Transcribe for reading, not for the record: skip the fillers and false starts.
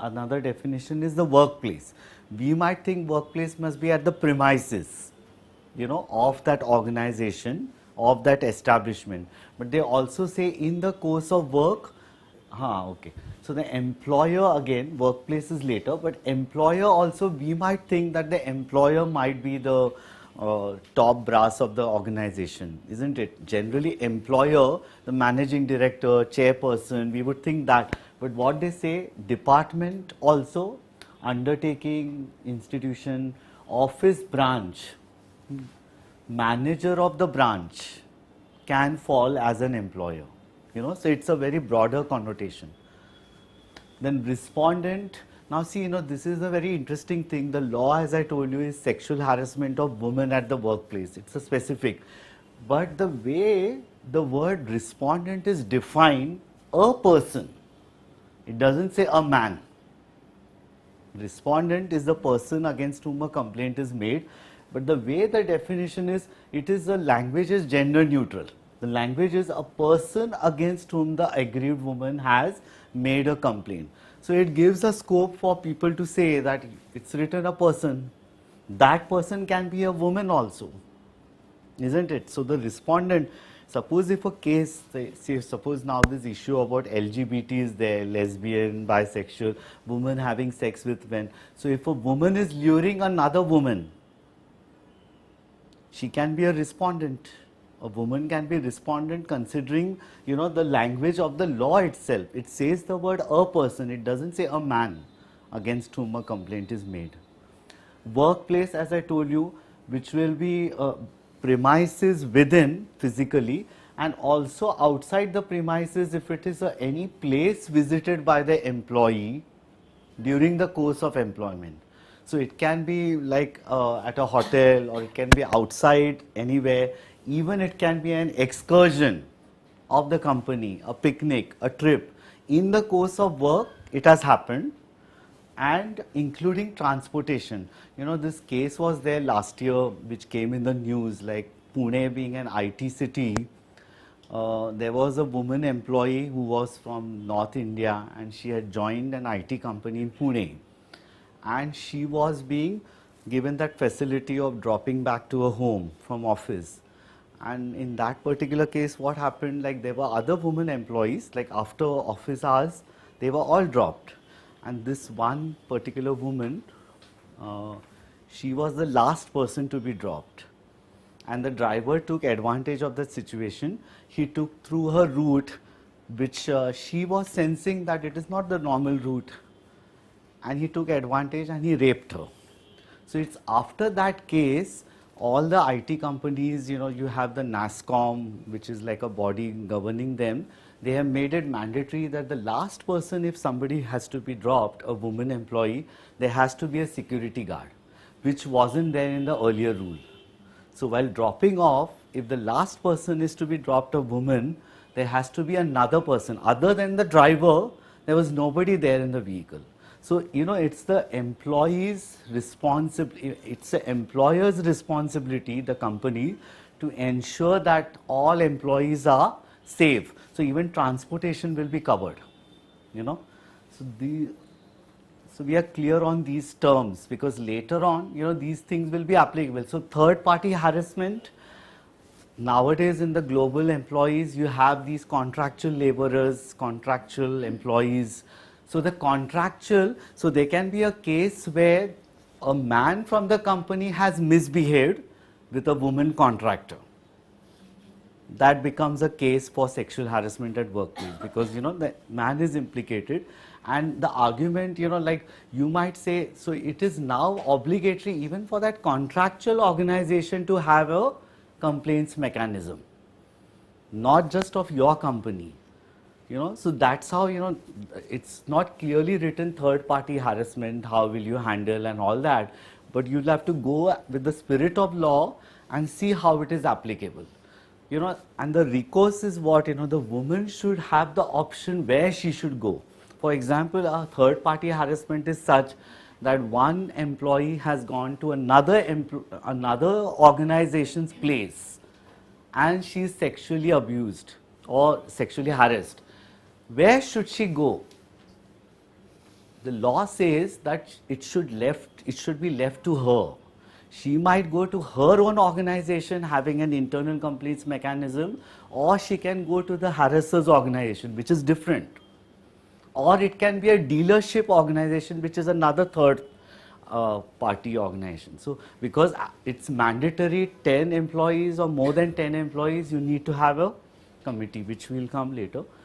another definition is the workplace. We might think workplace must be at the premises, of that organization, of that establishment. But they also say in the course of work, okay. So the employer, again, workplace is later, but employer also, we might think that the employer might be the top brass of the organization, isn't it? Generally, employer, the managing director, chairperson, we would think that. But what they say, department also, undertaking, institution, office branch, manager of the branch can fall as an employer. So it's a very broader connotation. Then respondent, now see, this is a very interesting thing. The law, as I told you, is sexual harassment of women at the workplace. It's a specific. But the way the word respondent is defined, a person, it doesn't say a man. Respondent is the person against whom a complaint is made. But the way the definition is, the language is gender neutral. The language is a person against whom the aggrieved woman has made a complaint. So it gives a scope for people to say that it's written a person. That person can be a woman also, isn't it? So the respondent, suppose if a case, say suppose now this issue about LGBT is there, lesbian, bisexual, women having sex with men. So if a woman is luring another woman, she can be a respondent. A woman can be respondent considering, the language of the law itself. It says the word a person, it doesn't say a man against whom a complaint is made. Workplace, as I told you, which will be premises within physically, and also outside the premises if it is any place visited by the employee during the course of employment. So it can be like at a hotel, or it can be outside anywhere. Even it can be an excursion of the company, a picnic, a trip. In the course of work, it has happened, and including transportation. This case was there last year, which came in the news, like Pune being an IT city. There was a woman employee who was from North India, and she had joined an IT company in Pune. And she was being given that facility of dropping back to her home from office. And in that particular case, what happened, like there were other women employees, like after office hours, they were all dropped. And this one particular woman, she was the last person to be dropped. And the driver took advantage of that situation. He took through her route, which she was sensing that it is not the normal route. And he took advantage and he raped her. So it's after that case, all the IT companies, you have the NASSCOM, which is like a body governing them. They have made it mandatory that the last person, if somebody has to be dropped, a woman employee, there has to be a security guard, which wasn't there in the earlier rule. So while dropping off, if the last person is to be dropped, a woman, there has to be another person. Other than the driver, there was nobody there in the vehicle. So, it's the employee's responsibility, it's the employer's responsibility, the company, to ensure that all employees are safe. So, even transportation will be covered, So, so we are clear on these terms, because later on, these things will be applicable. So, third party harassment, nowadays in the global employees, you have these contractual laborers, contractual employees. So the contractual, so there can be a case where a man from the company has misbehaved with a woman contractor. That becomes a case for sexual harassment at workplace, because the man is implicated, and the argument, like you might say, so it is now obligatory even for that contractual organization to have a complaints mechanism, not just of your company. So that's how, it's not clearly written third party harassment, how will you handle and all that, but you'll have to go with the spirit of law and see how it is applicable. And the recourse is what, the woman should have the option where she should go. For example, a third party harassment is such that one employee has gone to another organization's place and she is sexually abused or sexually harassed. Where should she go? The law says that it should be left to her. She might go to her own organization having an internal complaints mechanism, or she can go to the harasser's organization, which is different. Or it can be a dealership organization, which is another third party organization. So, because it's mandatory 10 employees or more than 10 employees, you need to have a committee, which will come later.